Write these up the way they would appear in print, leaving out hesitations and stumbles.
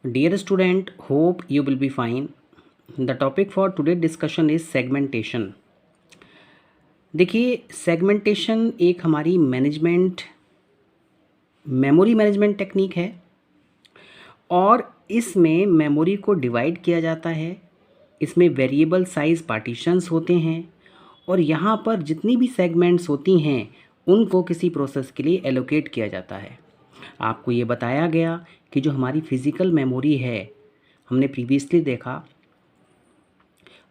Dear student, hope you will be fine. The topic for today's discussion is segmentation. देखिए, segmentation एक हमारी memory management technique है और इसमें मेमोरी को डिवाइड किया जाता है। इसमें वेरिएबल साइज पार्टीशंस होते हैं और यहाँ पर जितनी भी सेगमेंट्स होती हैं उनको किसी प्रोसेस के लिए एलोकेट किया जाता है। आपको ये बताया गया कि जो हमारी फिज़िकल मेमोरी है, हमने प्रीवियसली देखा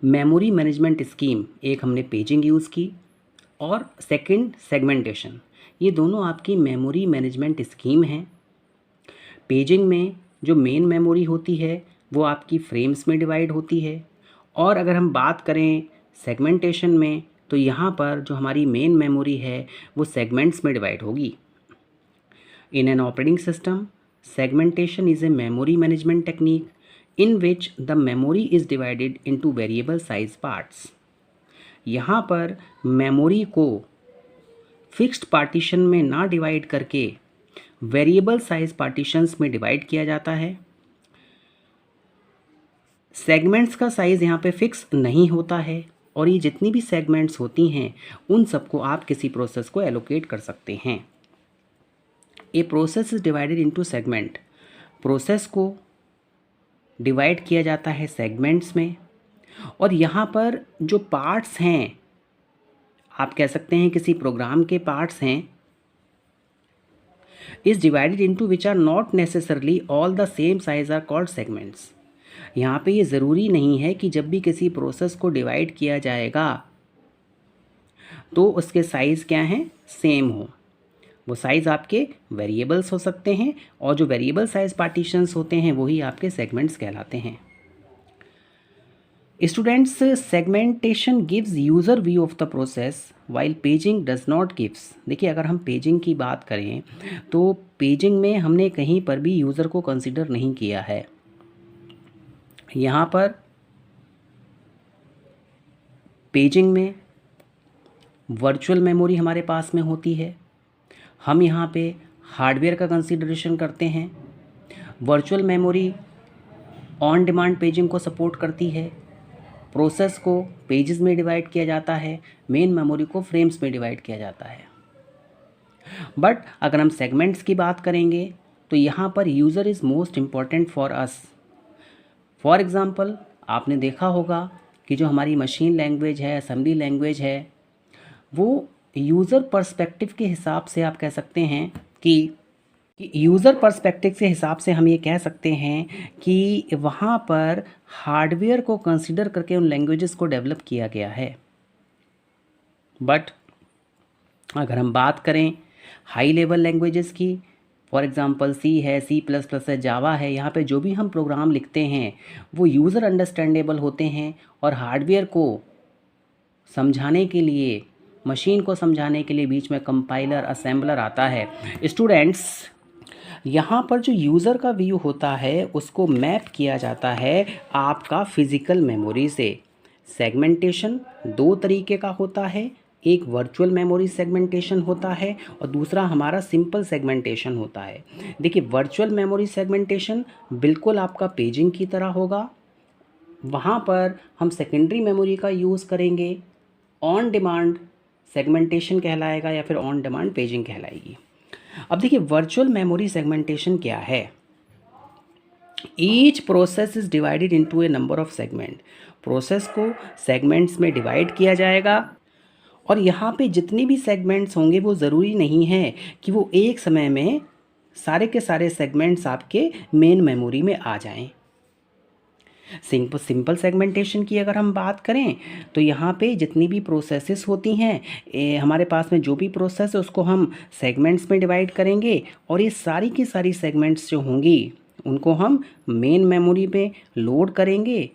मेमोरी मैनेजमेंट स्कीम, एक हमने पेजिंग यूज़ की और सेकंड सेगमेंटेशन। ये दोनों आपकी मेमोरी मैनेजमेंट स्कीम हैं। पेजिंग में जो मेन मेमोरी होती है वो आपकी फ्रेम्स में डिवाइड होती है और अगर हम बात करें सेगमेंटेशन में तो यहाँ पर जो हमारी मेन मेमोरी है वो सेगमेंट्स में डिवाइड होगी। In an operating system, segmentation is a memory management technique in which the memory is divided into variable size parts. यहाँ पर मेमोरी को फिक्स्ड पार्टीशन में ना डिवाइड करके वेरिएबल साइज पार्टीशंस में डिवाइड किया जाता है। सेगमेंट्स का साइज़ यहाँ पे फिक्स नहीं होता है और ये जितनी भी सेगमेंट्स होती हैं उन सबको आप किसी प्रोसेस को एलोकेट कर सकते हैं। A process is divided into segment. Process को डिवाइड किया जाता है सेगमेंट्स में और यहाँ पर जो पार्ट्स हैं, आप कह सकते हैं किसी प्रोग्राम के पार्ट्स हैं, is divided into which are not necessarily all the same size are called segments. यहाँ पे ये ज़रूरी नहीं है कि जब भी किसी प्रोसेस को डिवाइड किया जाएगा तो उसके साइज़ क्या हैं, सेम हो। वो साइज़ आपके वेरिएबल्स हो सकते हैं और जो वेरिएबल साइज पार्टीशंस होते हैं वही आपके सेगमेंट्स कहलाते हैं। Students, segmentation gives user view of the process while paging does not gives. देखिए, अगर हम पेजिंग की बात करें तो पेजिंग में हमने कहीं पर भी यूज़र को कंसिडर नहीं किया है। यहाँ पर पेजिंग में वर्चुअल मेमोरी हमारे पास में होती है। हम यहाँ पे हार्डवेयर का कंसीडरेशन करते हैं। Virtual memory on demand paging को सपोर्ट करती है। प्रोसेस को पेजेस में डिवाइड किया जाता है, मेन मेमोरी को फ्रेम्स में डिवाइड किया जाता है। बट अगर हम सेगमेंट्स की बात करेंगे तो यहाँ पर user is most important for us. For example, आपने देखा होगा कि जो हमारी मशीन लैंग्वेज है, असेंबली लैंग्वेज है, वो यूज़र पर्सपेक्टिव के हिसाब से आप कह सकते हैं कि यूज़र पर्सपेक्टिव के हिसाब से हम ये कह सकते हैं कि वहाँ पर हार्डवेयर को कंसीडर करके उन लैंग्वेजेस को डेवलप किया गया है। बट अगर हम बात करें हाई लेवल लैंग्वेजेस की, फॉर एग्ज़ाम्पल सी है, C++ है, जावा है, यहाँ पे जो भी हम प्रोग्राम लिखते हैं वो यूज़र अंडरस्टैंडेबल होते हैं और हार्डवेयर को समझाने के लिए, मशीन को समझाने के लिए बीच में कंपाइलर, असेंबलर आता है। स्टूडेंट्स, यहाँ पर जो यूज़र का व्यू होता है उसको मैप किया जाता है आपका फिज़िकल मेमोरी से। सेगमेंटेशन दो तरीके का होता है, एक वर्चुअल मेमोरी सेगमेंटेशन होता है और दूसरा हमारा सिंपल सेगमेंटेशन होता है। देखिए, वर्चुअल मेमोरी सेगमेंटेशन बिल्कुल आपका पेजिंग की तरह होगा। वहाँ पर हम सेकेंडरी मेमोरी का यूज़ करेंगे। ऑन डिमांड सेगमेंटेशन कहलाएगा या फिर ऑन डिमांड पेजिंग कहलाएगी। अब देखिए, वर्चुअल मेमोरी सेगमेंटेशन क्या है। Each process is divided into A number of segment. Process को सेगमेंट्स में डिवाइड किया जाएगा और यहाँ पे जितनी भी सेगमेंट्स होंगे वो ज़रूरी नहीं है कि वो एक समय में सारे के सारे सेगमेंट्स आपके मेन मेमोरी में आ जाएं। सिंपल सेगमेंटेशन की अगर हम बात करें तो यहाँ पे जितनी भी प्रोसेसेस होती हैं, हमारे पास में जो भी प्रोसेस है उसको हम सेगमेंट्स में डिवाइड करेंगे और ये सारी की सारी सेगमेंट्स जो होंगी उनको हम मेन मेमोरी पे लोड करेंगे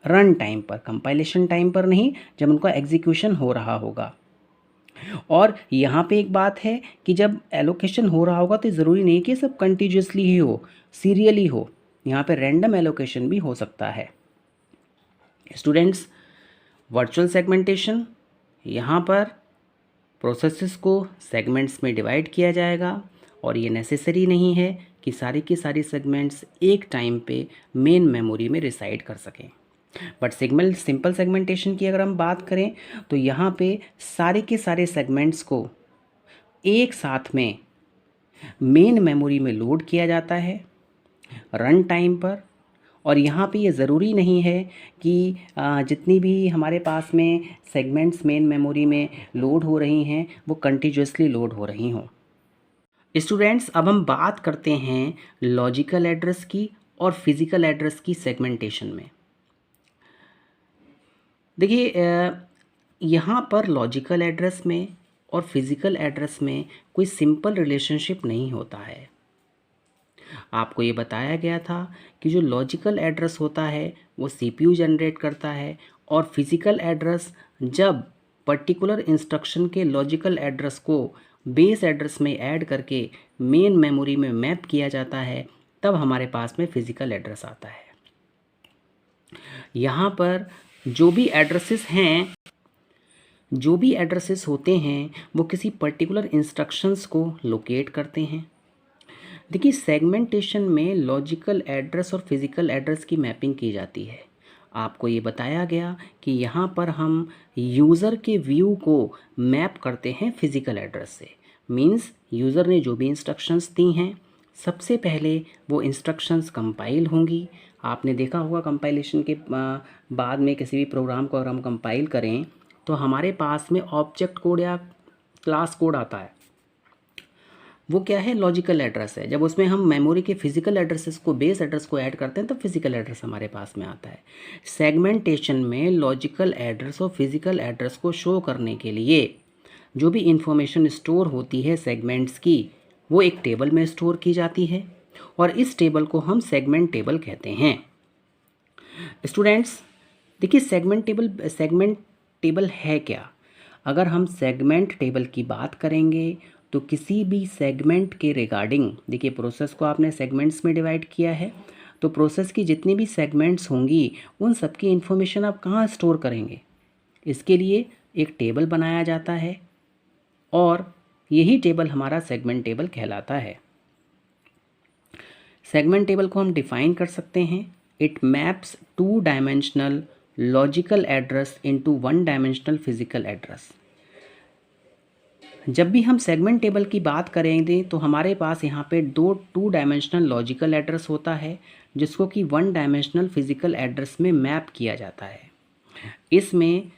रन टाइम पर, कंपाइलेशन टाइम पर नहीं, जब उनका एग्जीक्यूशन हो रहा होगा। और यहाँ पे एक बात है कि जब एलोकेशन हो रहा होगा तो ज़रूरी नहीं कि सब कंटिन्यूसली ही हो, सीरियली हो। यहाँ पे रैंडम एलोकेशन भी हो सकता है। स्टूडेंट्स, वर्चुअल सेगमेंटेशन, यहाँ पर प्रोसेसेस को सेगमेंट्स में डिवाइड किया जाएगा और ये नेसेसरी नहीं है कि सारी की सारी सेगमेंट्स एक टाइम पे मेन मेमोरी में रिसाइड कर सकें। बट सिंपल सेगमेंटेशन की अगर हम बात करें तो यहाँ पे सारे के सारे सेगमेंट्स को एक साथ में मेन मेमोरी में लोड किया जाता है रन टाइम पर। और यहाँ पे ये ज़रूरी नहीं है कि जितनी भी हमारे पास में सेगमेंट्स मेन मेमोरी में लोड हो रही हैं वो कंटिन्यूअसली लोड हो रही हों। स्टूडेंट्स, अब हम बात करते हैं लॉजिकल एड्रेस की और फिज़िकल एड्रेस की सेगमेंटेशन में। देखिए, यहाँ पर लॉजिकल एड्रेस में और फिज़िकल एड्रेस में कोई सिंपल रिलेशनशिप नहीं होता है। आपको ये बताया गया था कि जो लॉजिकल एड्रेस होता है वो सीपीयू जनरेट करता है, और फिज़िकल एड्रेस जब पर्टिकुलर इंस्ट्रक्शन के लॉजिकल एड्रेस को बेस एड्रेस में ऐड करके मेन मेमोरी में मैप किया जाता है, तब हमारे पास में फिज़िकल एड्रेस आता है। यहाँ पर जो भी एड्रेसेस होते हैं वो किसी पर्टिकुलर इंस्ट्रक्शंस को लोकेट करते हैं। देखिए, सेगमेंटेशन में लॉजिकल एड्रेस और फिज़िकल एड्रेस की मैपिंग की जाती है। आपको ये बताया गया कि यहाँ पर हम यूज़र के व्यू को मैप करते हैं फिज़िकल एड्रेस से। मींस यूज़र ने जो भी इंस्ट्रक्शंस दी हैं, सबसे पहले वो इंस्ट्रक्शंस कंपाइल होंगी। आपने देखा होगा कंपाइलेशन के बाद में किसी भी प्रोग्राम को अगर हम कंपाइल करें तो हमारे पास में ऑब्जेक्ट कोड या क्लास कोड आता है। वो क्या है? लॉजिकल एड्रेस है। जब उसमें हम मेमोरी के फिजिकल एड्रेसेस को बेस एड्रेस को ऐड करते हैं तो फिजिकल एड्रेस हमारे पास में आता है। सेगमेंटेशन में लॉजिकल एड्रेस और फिजिकल एड्रेस को शो करने के लिए जो भी इंफॉर्मेशन स्टोर होती है सेगमेंट्स की, वो एक टेबल में स्टोर की जाती है, और इस टेबल को हम सेगमेंट टेबल कहते हैं। स्टूडेंट्स, देखिए, सेगमेंट टेबल है क्या? अगर हम सेगमेंट टेबल की बात करेंगे तो किसी भी सेगमेंट के रिगार्डिंग, देखिए प्रोसेस को आपने सेगमेंट्स में डिवाइड किया है, तो प्रोसेस की जितनी भी सेगमेंट्स होंगी उन सब की इन्फॉर्मेशन आप कहाँ स्टोर करेंगे? इसके लिए एक टेबल बनाया जाता है, और यही टेबल हमारा सेगमेंट टेबल कहलाता है। सेगमेंट टेबल को हम डिफाइन कर सकते हैं। It maps 2 dimensional logical address into 1 dimensional physical address. जब भी हम सेगमेंट टेबल की बात करेंगे तो हमारे पास यहाँ पे 2 डायमेंशनल लॉजिकल एड्रेस होता है जिसको कि 1 डायमेंशनल फिजिकल एड्रेस में मैप किया जाता है। इसमें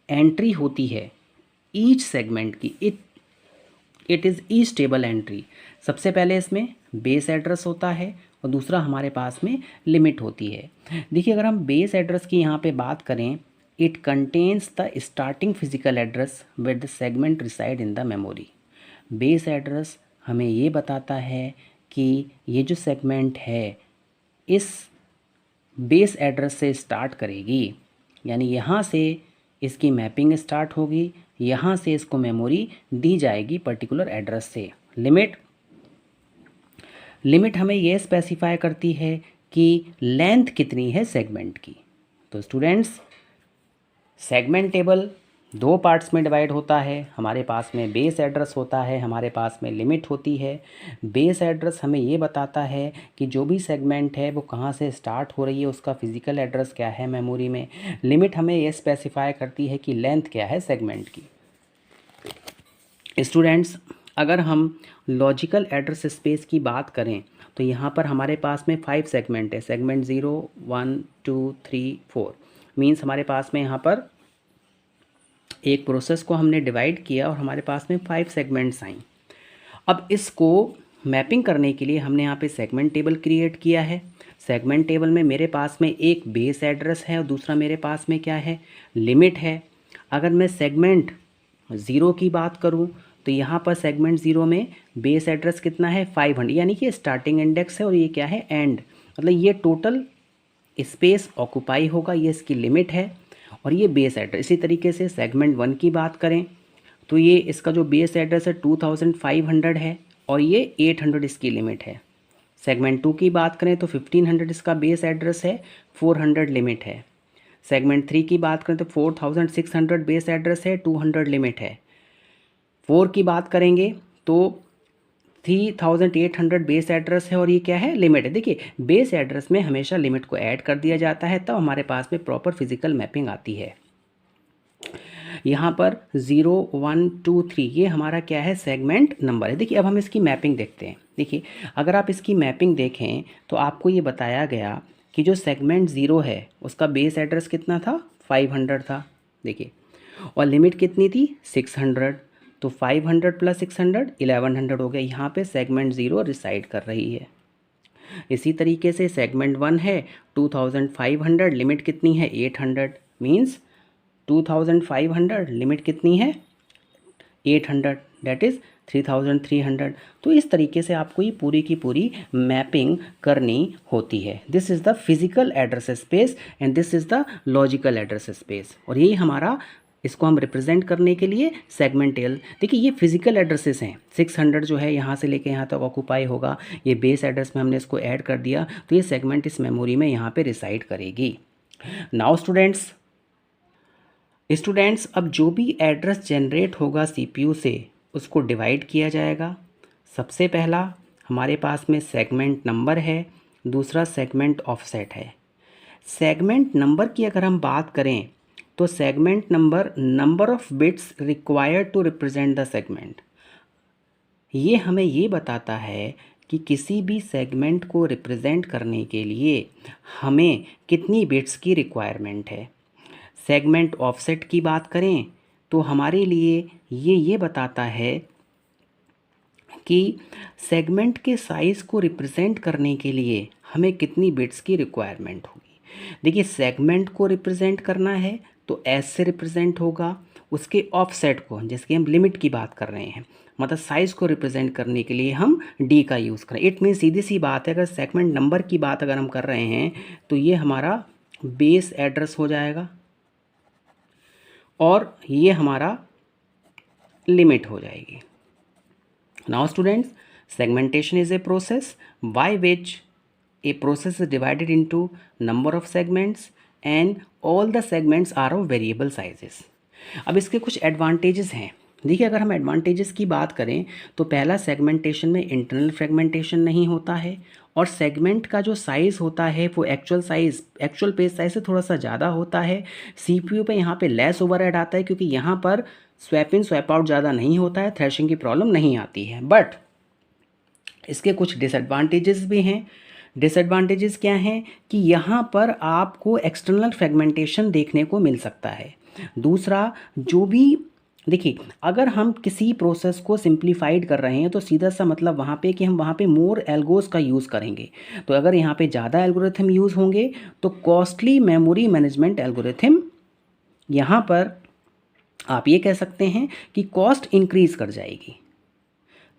एंट्री होती है ईच सेगमेंट की, it is each table entry. सबसे पहले इसमें बेस एड्रेस होता है और दूसरा हमारे पास में लिमिट होती है। देखिए, अगर हम बेस एड्रेस की यहाँ पे बात करें, it contains the starting physical address with the segment reside in the memory. Base address हमें ये बताता है कि ये जो सेगमेंट है इस बेस एड्रेस से स्टार्ट करेगी, यानी यहाँ से इसकी मैपिंग स्टार्ट होगी, यहाँ से इसको मेमोरी दी जाएगी पर्टिकुलर एड्रेस से। लिमिट हमें ये स्पेसिफाई करती है कि लेंथ कितनी है सेगमेंट की। तो स्टूडेंट्स, सेगमेंट टेबल 2 पार्ट्स में डिवाइड होता है। हमारे पास में बेस एड्रेस होता है, हमारे पास में लिमिट होती है। बेस एड्रेस हमें ये बताता है कि जो भी सेगमेंट है वो कहाँ से स्टार्ट हो रही है, उसका फिजिकल एड्रेस क्या है मेमोरी में। लिमिट हमें ये स्पेसिफाई करती है कि लेंथ क्या है सेगमेंट की। स्टूडेंट्स, अगर हम लॉजिकल एड्रेस स्पेस की बात करें तो यहाँ पर हमारे पास में 5 सेगमेंट है। सेगमेंट 0, 1, 2, 3, 4 मीन्स हमारे पास में यहाँ पर एक प्रोसेस को हमने डिवाइड किया और हमारे पास में 5 सेगमेंट्स आई। अब इसको मैपिंग करने के लिए हमने यहाँ पे सेगमेंट टेबल क्रिएट किया है। सेगमेंट टेबल में मेरे पास में एक बेस एड्रेस है और दूसरा मेरे पास में क्या है? लिमिट है। अगर मैं सेगमेंट 0 की बात करूँ तो यहाँ पर सेगमेंट 0 में बेस एड्रेस कितना है? 500, यानी कि स्टार्टिंग इंडेक्स है और ये क्या है? एंड, मतलब ये टोटल स्पेस ऑक्यूपाई होगा, ये इसकी लिमिट है और ये बेस एड्रेस। इसी तरीके से सेगमेंट 1 की बात करें तो ये इसका जो बेस एड्रेस है 2500 है और ये 800 इसकी लिमिट है। सेगमेंट 2 की बात करें तो 1500 इसका बेस एड्रेस है, 400 लिमिट है। सेगमेंट 3 की बात करें तो 4600 बेस एड्रेस है, 200 लिमिट है। 4 की बात करेंगे तो 3800 बेस एड्रेस है और ये क्या है, लिमिट है। देखिए बेस एड्रेस में हमेशा लिमिट को ऐड कर दिया जाता है, तब हमारे पास में प्रॉपर फिजिकल मैपिंग आती है। यहाँ पर 0 1 2 3 ये हमारा क्या है, सेगमेंट नंबर है। देखिए अब हम इसकी मैपिंग देखते हैं। देखिए अगर आप इसकी मैपिंग देखें तो आपको ये बताया गया कि जो सेगमेंट 0 है उसका बेस एड्रेस कितना था, 500 था। देखिए और लिमिट कितनी थी, 600। तो 500 + 600 1100 हो गया। यहाँ पे सेगमेंट 0 रिसाइड कर रही है। इसी तरीके से सेगमेंट 1 है 2500, लिमिट कितनी है, 800। मीन्स 2500 लिमिट कितनी है, 800, दैट इज़ 3300। तो इस तरीके से आपको ये पूरी की पूरी मैपिंग करनी होती है। This is the physical address space and this is the logical address space. और यही हमारा, इसको हम रिप्रेजेंट करने के लिए सेगमेंटल, देखिए ये फिजिकल एड्रेसेस हैं। 600 जो है यहाँ से लेके यहाँ तक ऑक्यूपाई होगा, ये बेस एड्रेस में हमने इसको ऐड कर दिया, तो ये सेगमेंट इस मेमोरी में यहाँ पे रिसाइड करेगी। नाउ स्टूडेंट्स अब जो भी एड्रेस जनरेट होगा सीपीयू से उसको डिवाइड किया जाएगा। सबसे पहला हमारे पास में सेगमेंट नंबर है, दूसरा सेगमेंट ऑफसेट है। सेगमेंट नंबर की अगर हम बात करें तो segment number of bits required to represent the segment, ये हमें ये बताता है कि किसी भी सेगमेंट को रिप्रेजेंट करने के लिए हमें कितनी बिट्स की रिक्वायरमेंट है। सेगमेंट ऑफसेट की बात करें तो हमारे लिए ये बताता है कि सेगमेंट के साइज़ को रिप्रेजेंट करने के लिए हमें कितनी बिट्स की रिक्वायरमेंट होगी। देखिए सेगमेंट को रिप्रेजेंट करना है तो एस से रिप्रेजेंट होगा, उसके ऑफसेट को, जिसकी हम लिमिट की बात कर रहे हैं, मतलब साइज़ को रिप्रेजेंट करने के लिए हम डी का यूज़ करें। इट मीन सीधी सी बात है, अगर सेगमेंट नंबर की बात अगर हम कर रहे हैं तो ये हमारा बेस एड्रेस हो जाएगा और ये हमारा लिमिट हो जाएगी। Now students, segmentation is a process by which a process is divided into number of segments and all the segments are of variable sizes। अब इसके कुछ एडवांटेजेस हैं। देखिए अगर हम एडवांटेजेस की बात करें तो पहला, सेगमेंटेशन में इंटरनल फ्रेगमेंटेशन नहीं होता है और सेगमेंट का जो साइज़ होता है वो एक्चुअल पेज साइज से थोड़ा सा ज़्यादा होता है। सीपीयू पे यहाँ पे लेस ओवरहेड आता है क्योंकि यहाँ पर स्वैप इन स्वैप आउट ज़्यादा नहीं होता है, थ्रैशिंग की प्रॉब्लम नहीं आती है। बट इसके कुछ डिसएडवांटेजेस भी हैं। डिसएडवांटेजेस क्या हैं कि यहाँ पर आपको एक्सटर्नल फ्रेगमेंटेशन देखने को मिल सकता है। दूसरा, जो भी देखिए अगर हम किसी प्रोसेस को सिंप्लीफाइड कर रहे हैं तो सीधा सा मतलब वहाँ पे कि हम वहाँ पे मोर एल्गोस का यूज़ करेंगे। तो अगर यहाँ पे ज़्यादा एल्गोरिथम यूज़ होंगे तो कॉस्टली मेमोरी मैनेजमेंट एल्गोरिथम, यहाँ पर आप ये कह सकते हैं कि कॉस्ट इंक्रीज़ कर जाएगी।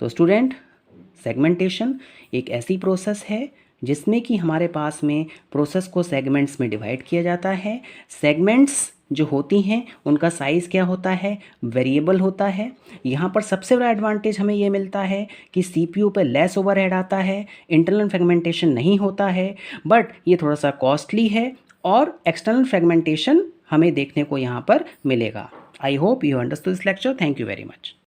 तो स्टूडेंट, सेगमेंटेशन एक ऐसी प्रोसेस है जिसमें कि हमारे पास में प्रोसेस को सेगमेंट्स में डिवाइड किया जाता है। सेगमेंट्स जो होती हैं उनका साइज़ क्या होता है, वेरिएबल होता है। यहाँ पर सबसे बड़ा एडवांटेज हमें ये मिलता है कि सीपीयू पे लेस ओवरहेड आता है, इंटरनल फ्रेगमेंटेशन नहीं होता है, बट ये थोड़ा सा कॉस्टली है और एक्सटर्नल फ्रेगमेंटेशन हमें देखने को यहाँ पर मिलेगा। I hope you understood this lecture. Thank you very much.